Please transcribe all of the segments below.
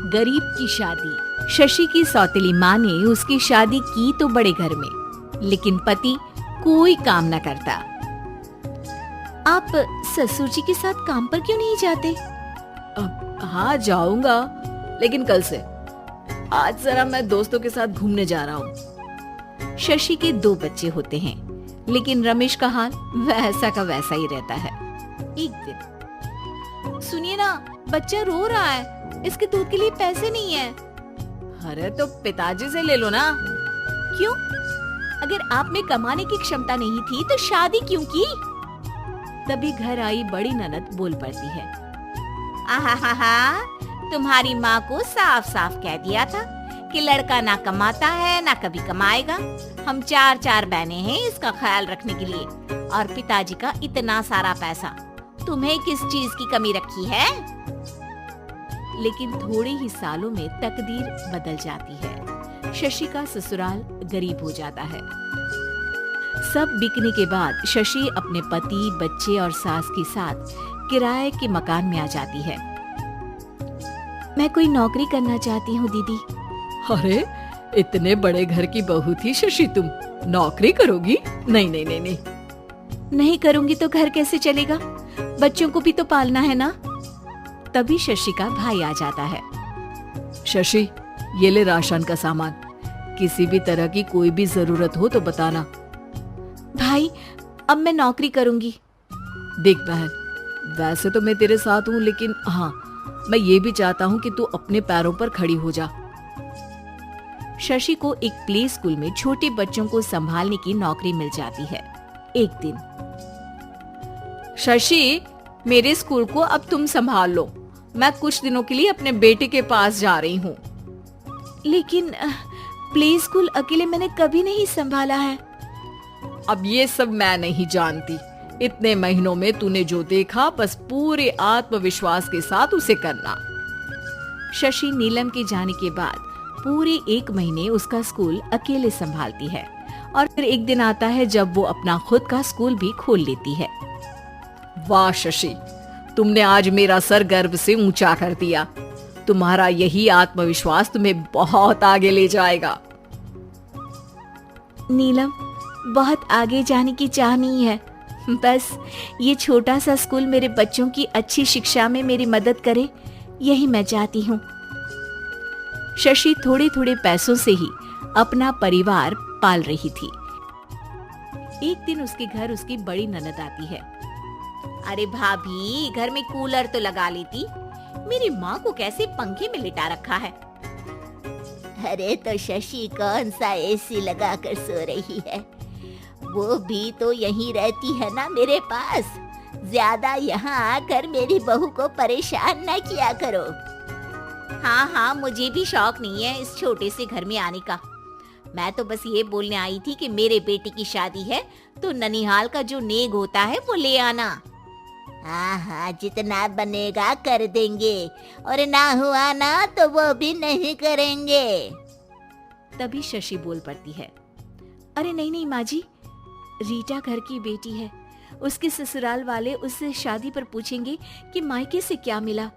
गरीब की शादी। शशि की सौतेली माँ ने उसकी शादी की तो बड़े घर में, लेकिन पति कोई काम न करता। आप ससुर जी के साथ काम पर क्यों नहीं जाते? हाँ जाऊंगा, लेकिन कल से। आज जरा मैं दोस्तों के साथ घूमने जा रहा हूँ। शशि के 2 बच्चे होते हैं, लेकिन रमेश का हाल वैसा का वैसा ही रहता है। एक दिन, सुनिए ना, बच्चा रो रहा है, इसके दूध के लिए पैसे नहीं है। अरे तो पिताजी से ले लो ना। क्यों? अगर आप में कमाने की क्षमता नहीं थी तो शादी क्यों की? तभी घर आई बड़ी ननद बोल पड़ती है। आहा, तुम्हारी माँ को साफ साफ कह दिया था कि लड़का ना कमाता है ना कभी कमाएगा। हम 4 बहनें हैं इसका ख्याल रखने के लिए, और पिताजी का इतना सारा पैसा, तुम्हें किस चीज की कमी रखी है? लेकिन थोड़े ही सालों में तकदीर बदल जाती है। शशि का ससुराल गरीब हो जाता है। सब बिकने के बाद शशि अपने पति, बच्चे और सास के साथ किराए के मकान में आ जाती है। मैं कोई नौकरी करना चाहती हूँ दीदी। अरे इतने बड़े घर की बहू थी शशि, तुम नौकरी करोगी? नहीं नहीं नहीं नहीं। नहीं करूंगी तो घर कैसे चलेगा? बच्चों को भी तो पालना है ना। तभी शशि का भाई आ जाता है। शशि, ये ले राशन का सामान, किसी भी तरह की कोई भी जरूरत हो तो बताना। भाई, अब मैं नौकरी करूंगी। देख बहन, वैसे तो मैं तेरे साथ हूँ, लेकिन हाँ, मैं ये भी चाहता हूँ कि तू अपने पैरों पर खड़ी हो जा। शशि को एक प्ले स्कूल में छोटे बच्चों को संभालने की नौकरी मिल जाती है। एक दिन, शशि, मेरे स्कूल को अब तुम संभाल लो। मैं कुछ दिनों के लिए अपने बेटे के पास जा रही हूँ। लेकिन प्ले स्कूल अकेले मैंने कभी नहीं संभाला है। अब ये सब मैं नहीं जानती। इतने महीनों में तूने जो देखा, बस पूरे आत्मविश्वास के साथ उसे करना। शशि नीलम के जाने के बाद पूरे 1 महीने उसका स्कूल अकेले संभालती है, और फिर एक दिन आता है जब वो अपना खुद का स्कूल भी खोल लेती है। वाह शशि, तुमने आज मेरा सर गर्व से ऊंचा कर दिया। तुम्हारा यही आत्मविश्वास तुम्हें बहुत आगे ले जाएगा। नीलम, बहुत आगे जाने की चाह नहीं है, बस ये छोटा सा स्कूल मेरे बच्चों की अच्छी शिक्षा में मेरी मदद करे, यही मैं चाहती हूँ। शशि थोड़े थोड़े पैसों से ही अपना परिवार पाल रही थी। एक दिन उसके घर उसकी बड़ी ननद आती है। अरे भाभी, घर में कूलर तो लगा लेती, मेरी माँ को कैसे पंखे में लिटा रखा है? अरे तो शशि कौन सा एसी लगा कर सो रही है? वो भी तो यहीं रहती है ना मेरे पास। ज्यादा यहाँ आकर मेरी बहू को परेशान न किया करो। हाँ, मुझे भी शौक नहीं है इस छोटे से घर में आने का। मैं तो बस ये बोलने आई थी कि मेरे बेटे की शादी है तो ननिहाल का जो नेग होता है वो ले आना। हाँ, जितना बनेगा कर देंगे, और ना हुआ ना तो वो भी नहीं करेंगे। तभी शशि बोल पड़ती है। अरे नहीं माँ जी, रीटा घर की बेटी है, उसके ससुराल वाले उससे शादी पर पूछेंगे कि मायके से क्या मिला।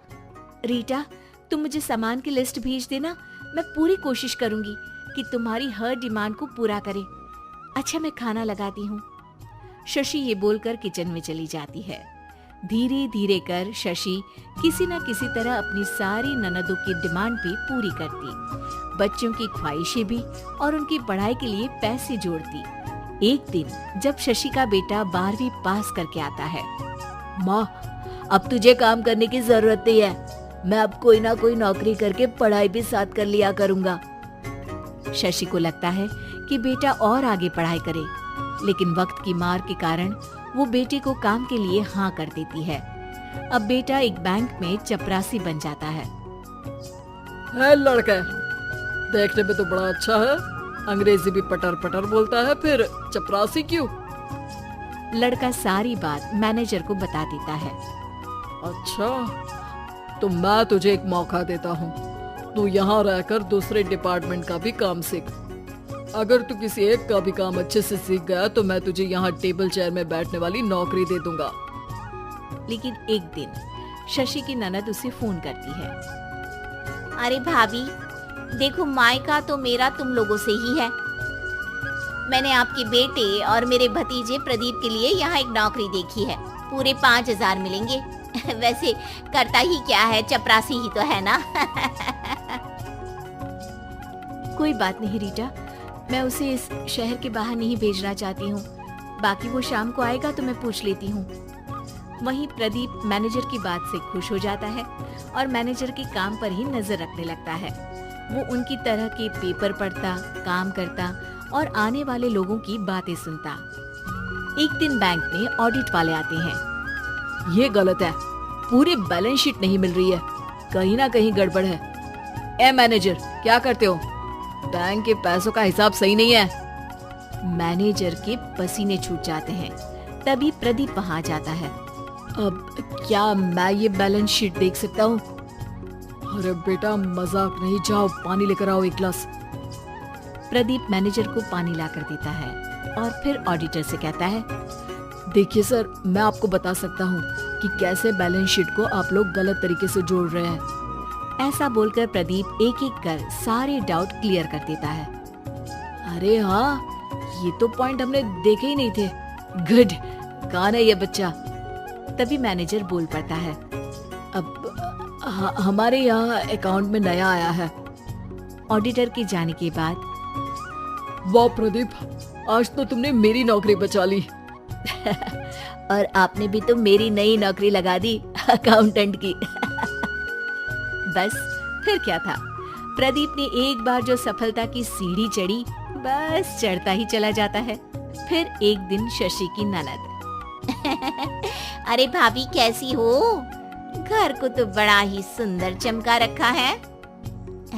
रीटा, तुम मुझे सामान की लिस्ट भेज देना, मैं पूरी कोशिश करूंगी कि तुम्हारी हर डिमांड को पूरा करे। अच्छा, मैं खाना लगाती हूँ। शशि ये बोलकर किचन में चली जाती है। धीरे धीरे कर शशि किसी न किसी तरह अपनी सारी ननदों की डिमांड भी पूरी करती, बच्चों की ख्वाहिशें भी, और उनकी पढ़ाई के लिए पैसे जोड़ती। एक दिन जब शशि का बेटा 12वीं पास करके आता है। माँ, अब तुझे काम करने की जरूरत नहीं है, मैं अब कोई ना कोई नौकरी करके पढ़ाई भी साथ कर लिया करूँगा। शशि को लगता है कि बेटा और आगे पढ़ाई करे, लेकिन वक्त की मार के कारण वो बेटे को काम के लिए हाँ कर देती है। अब बेटा एक बैंक में चपरासी बन जाता है। लड़का देखने में तो बड़ा अच्छा है, अंग्रेजी भी पटर पटर बोलता है, फिर चपरासी क्यों? लड़का सारी बात मैनेजर को बता देता है। अच्छा, तो मैं तुझे एक मौका देता हूँ, तू यहाँ रहकर दूसरे डिपार्टमेंट का भी काम सीख। अगर तू किसी एक का भी काम अच्छे से सीख गया तो मैं तुझे यहाँ टेबल चेयर में बैठने वाली नौकरी दे दूंगा। लेकिन एक दिन शशि की ननद उसे फोन करती है। अरे भाभी, देखो मायका तो मेरा तुम लोगों से ही है। मैंने आपके बेटे और मेरे भतीजे प्रदीप के लिए यहाँ एक नौकरी देखी है, पूरे 5,000 मिलेंगे। वैसे करता ही क्या है, चपरासी ही तो है ना। कोई बात नहीं रीटा, मैं उसे इस शहर के बाहर नहीं भेजना चाहती हूँ। बाकी वो शाम को आएगा तो मैं पूछ लेती हूँ। वहीं प्रदीप मैनेजर की बात से खुश हो जाता है और मैनेजर के काम पर ही नजर रखने लगता है। वो उनकी तरह के पेपर पढ़ता, काम करता और आने वाले लोगों की बातें सुनता। एक दिन बैंक में ऑडिट वाले आते हैं। ये गलत है, पूरी बैलेंस शीट नहीं मिल रही है, कहीं ना कहीं गड़बड़ है। ए मैनेजर, क्या करते हो? बैंक के पैसों का हिसाब सही नहीं है। मैनेजर के पसीने छूट जाते हैं। तभी प्रदीप वहां जाता है। अब क्या मैं ये बैलेंस शीट देख सकता हूँ? अरे बेटा मजाक नहीं, जाओ पानी लेकर आओ 1 गिलास। प्रदीप मैनेजर को पानी लाकर देता है और फिर ऑडिटर से कहता है, देखिए सर, मैं आपको बता सकता हूँ कि कैसे बैलेंस शीट को आप लोग गलत तरीके से जोड़ रहे हैं। ऐसा बोलकर प्रदीप एक एक कर सारे डाउट क्लियर कर देता है। अरे हाँ, ये तो पॉइंट हमने देखे ही नहीं थे। गुड, कौन है ये बच्चा? तभी मैनेजर बोल पड़ता है, अब हमारे यहाँ अकाउंट में नया आया है। ऑडिटर के जाने के बाद, वाह प्रदीप, आज तो तुमने मेरी नौकरी बचा ली। और आपने भी तो मेरी नई नौकरी लगा दी, अकाउंटेंट की। बस फिर क्या था, प्रदीप ने एक बार जो सफलता की सीढ़ी चढ़ी, बस चढ़ता ही चला जाता है। फिर एक दिन शशि की ननद, अरे भाभी कैसी हो? घर को तो बड़ा ही सुंदर चमका रखा है।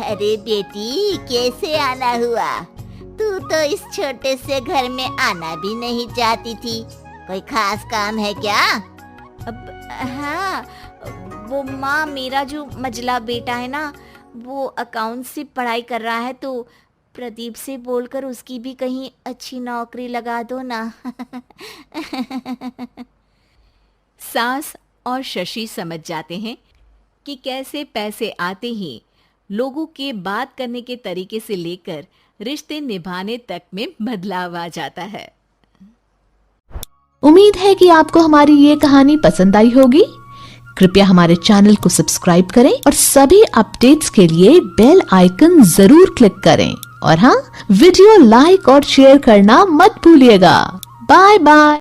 अरे बेटी, कैसे आना हुआ? तू तो इस छोटे से घर में आना भी नहीं चाहती थी, कोई खास काम है क्या? अब हाँ, वो माँ, मेरा जो मजला बेटा है ना, वो अकाउंट से पढ़ाई कर रहा है, तो प्रदीप से बोलकर उसकी भी कहीं अच्छी नौकरी लगा दो ना। सास और शशि समझ जाते हैं कि कैसे पैसे आते ही लोगों के बात करने के तरीके से लेकर रिश्ते निभाने तक में बदलाव आ जाता है। उम्मीद है कि आपको हमारी ये कहानी पसंद आई होगी। कृपया हमारे चैनल को सब्सक्राइब करें और सभी अपडेट्स के लिए बेल आइकन जरूर क्लिक करें। और हाँ, वीडियो लाइक और शेयर करना मत भूलिएगा। Bye bye.